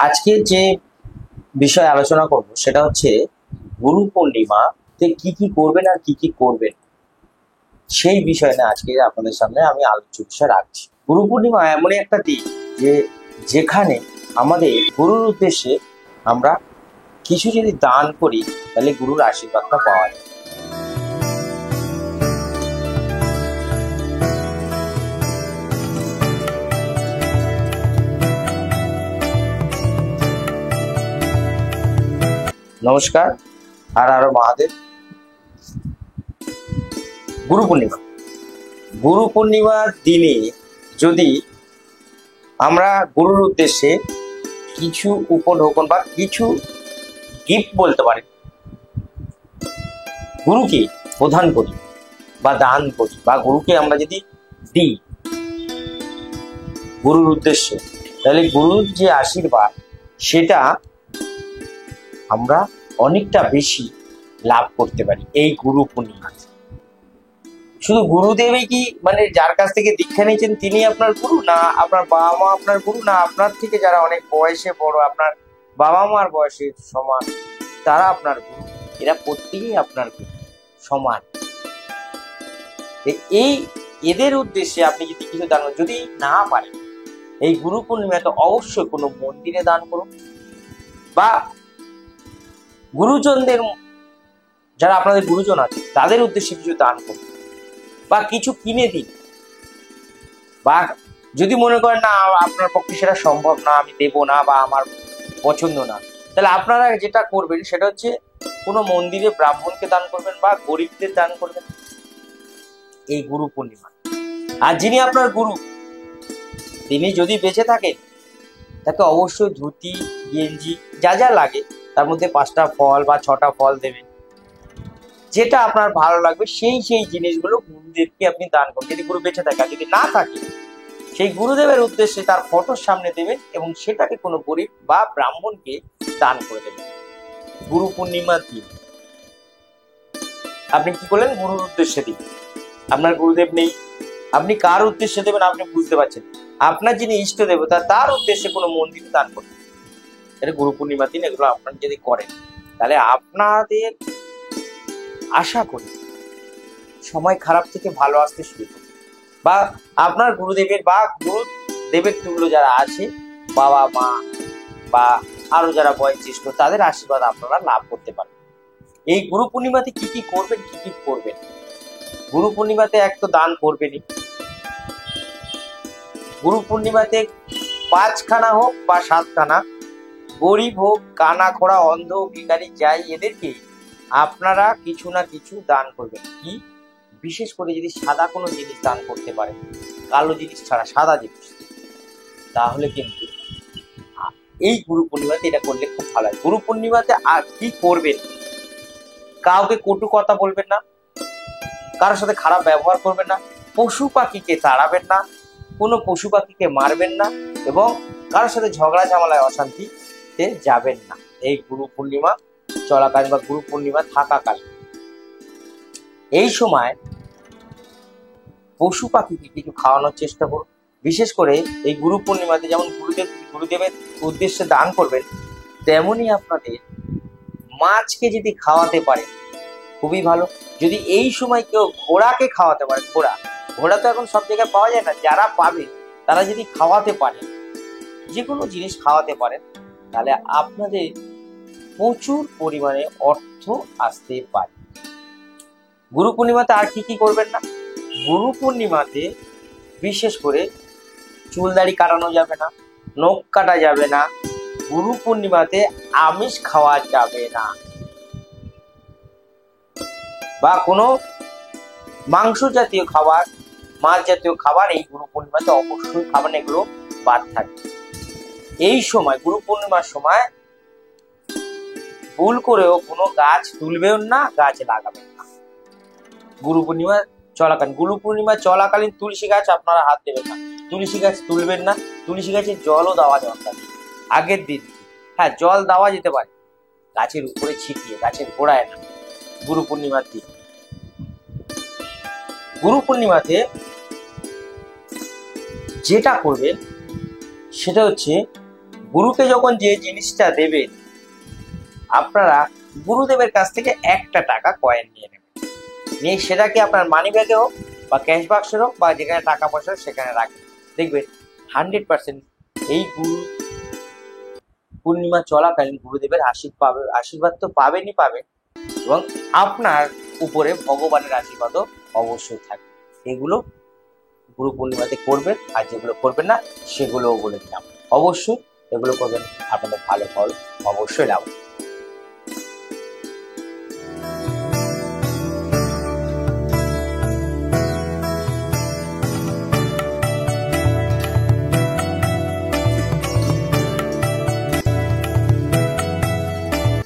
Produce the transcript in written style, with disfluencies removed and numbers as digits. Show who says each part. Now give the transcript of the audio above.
Speaker 1: আজকে যে বিষয় আলোচনা করব সেটা হচ্ছে গুরু পূর্ণিমাতে কি কি করবেন আর কি কি করবেন সেই বিষয় নিয়ে আজকে আপনাদের সামনে আমি আলোচ্য বিষয় রাখছি। গুরু পূর্ণিমা এমনই একটা দিন যেখানে আমাদের গুরুর উদ্দেশ্যে আমরা কিছু যদি দান করি তাহলে গুরুর আশীর্বাদটা পাওয়া যায়। নমস্কার আর আরো মহাদেব। গুরু পূর্ণিমার দিনে যদি আমরা গুরুর উদ্দেশ্যে কিছু উপঢৌকন বা কিছু গিফট বলতে পারি, গুরুকে প্রদান করি বা দান করি বা গুরুকে আমরা যদি দিই গুরুর উদ্দেশ্যে, তাহলে গুরুর যে আশীর্বাদ সেটা আমরা অনেকটা বেশি লাভ করতে পারি এই গুরু পূর্ণিমাতে। শুধু গুরুদেবই কি মানে যার কাছ থেকে দীক্ষা নিয়েছেন তিনি আপনার গুরু, না আপনার বাবা মা আপনার গুরু, না আপনার থেকে যারা অনেক বয়সে বড় আপনার বাবা মার বয়সের সমান তারা আপনার গুরু? এরা প্রত্যেকেই আপনার গুরু সমান। এই এদের উদ্দেশ্যে আপনি যদি কিছু দান যদি না পারেন এই গুরু পূর্ণিমাতে অবশ্যই কোনো মন্দিরে দান করুন বা গুরুজনদের যারা আপনাদের গুরুজন আছে তাদের উদ্দেশ্যে কিছু দান করুন বা কিছু কিনে দিন। বা যদি মনে করেন না আপনার পক্ষে সেটা সম্ভব না, আমি দেবো না বা আমার পছন্দ না, তাহলে আপনারা যেটা করবেন সেটা হচ্ছে কোনো মন্দিরে ব্রাহ্মণকে দান করবেন বা গরিবদের দান করবেন এই গুরু পূর্ণিমা। আর যিনি আপনার গুরু তিনি যদি বেঁচে থাকেন তাকে অবশ্যই ধুতি গেঞ্জি যা যা লাগে তার মধ্যে 5টা ফল বা 6টা ফল দেবেন, যেটা আপনার ভালো লাগবে সেই সেই জিনিসগুলো গুরুদেবকে আপনি দান করবেন যদি গুরু বেঁচে থাকে। আর যদি না থাকে সেই গুরুদেবের উদ্দেশ্যে তার ফটোর সামনে দেবেন এবং সেটাকে কোনো গরিব বা ব্রাহ্মণকে দান করে দেবেন গুরু পূর্ণিমার দিন। আপনি কি করলেন? গুরুর উদ্দেশ্যে দিন। আপনার গুরুদেব নেই, আপনি কার উদ্দেশ্যে দেবেন আপনি বুঝতে পারছেন, আপনার যিনি ইষ্ট দেবতা তার উদ্দেশ্যে কোনো মন্দির দান করবেন। এটা গুরু পূর্ণিমার দিন এগুলো আপনারা যদি করেন তাহলে আপনাদের আশা করি সময় খারাপ থেকে ভালো আসতে শুরু করবে বা আপনার গুরুদেবের বা গুরুদেবের তুল্য যারা আছে বাবা মা বা আরো যারা বয়োজ্যেষ্ঠ তাদের আশীর্বাদ আপনারা লাভ করতে পারেন। এই গুরু পূর্ণিমাতে কি কি করবেন কি কি করবেন? গুরু পূর্ণিমাতে এক তো দান করবেনই। গুরু পূর্ণিমাতে 5খানা হোক বা 7খানা, গরিব হোক কানা খোড়া অন্ধ ভিখারি যাই এদেরকে আপনারা কিছু না কিছু দান করবেন। কি বিশেষ করে যদি সাদা কোনো জিনিস দান করতে পারেন, কালো জিনিস ছাড়া সাদা জিনিস, তাহলে কিন্তু এই গুরু পূর্ণিমাতে এটা করলে খুব ভালো হয়। গুরু পূর্ণিমাতে আর কি করবেন? কাউকে কটু কথা বলবেন না, কারোর সাথে খারাপ ব্যবহার করবেন না, পশু পাখিকে তাড়াবেন না, কোনো পশু পাখিকে মারবেন না এবং কারোর সাথে ঝগড়া ঝামেলায় অশান্তিতে যাবেন না এই গুরু পূর্ণিমা চলাকালীন বা গুরু পূর্ণিমা থাকাকালীন। এই সময় পশু পাখিকে কিছু খাওয়ানোর চেষ্টা করুন। বিশেষ করে এই গুরু পূর্ণিমাতে যেমন গুরুদেবের উদ্দেশ্যে দান করবেন তেমনি আপনাদের মাছকে যদি খাওয়াতে পারেন খুবই ভালো। যদি এই সময় কেউ ঘোড়াকে খাওয়াতে পারে, ঘোড়া তো এখন সব জায়গায় পাওয়া যায় না, যারা পাবে তারা যদি খাওয়াতে পারেন যে কোনো জিনিস খাওয়াতে পারেন তাহলে আপনাদের প্রচুর পরিমাণে অর্থ আসতে পারে। গুরু পূর্ণিমাতে আর কি কি করবেন না? গুরু পূর্ণিমাতে বিশেষ করে চুল দাড়ি কাটানো যাবে না, নখ কাটা যাবে না, গুরু পূর্ণিমাতে আমিষ খাওয়া যাবে না বা কোনো মাংস জাতীয় খাবার মাছ জাতীয় খাবার এই গুরু পূর্ণিমাতে অবশ্যই খাবেন, এগুলো বাদ থাকবে। এই সময় গুরু পূর্ণিমার সময় ভুল করেও কোনো গাছ তুলবেন না, গাছ লাগাবেন না গুরু পূর্ণিমা চলাকালীন। গুরু পূর্ণিমা চলাকালীন তুলসী গাছ আপনারা হাত দেবেন না, তুলসী গাছ তুলবেন না, তুলসী গাছের জলও দেওয়া দরকার নেই আগের দিন। হ্যাঁ, জল দেওয়া যেতে পারে গাছের উপরে ছিটিয়ে, গাছের গোড়ায় না গুরু পূর্ণিমার দিন। গুরু পূর্ণিমাতে যেটা করবেন সেটা হচ্ছে গুরুকে যখন যে জিনিসটা দেবেন, আপনারা গুরুদেবের কাছ থেকে একটা টাকা কয়েন নিয়ে নেবেন, নিয়ে সেটাকে আপনার মানি ব্যাগে হোক বা ক্যাশ বাক্সে হোক বা যেখানে টাকা পয়সা সেখানে রাখবেন। দেখবেন 100% এই গুরু পূর্ণিমা চলাকালীন গুরুদেবের আশীর্বাদ তো পাবেনই পাবেন, এবং আপনার উপরে ভগবানের আশীর্বাদও অবশ্যই থাকবে। এগুলো গুরু পূর্ণিমাতে করবেন, আর যেগুলো করবেন না সেগুলোও বলে দিলাম। অবশ্যই এগুলো করবেন, আপনাদের ভালো ফল অবশ্যই লাভ।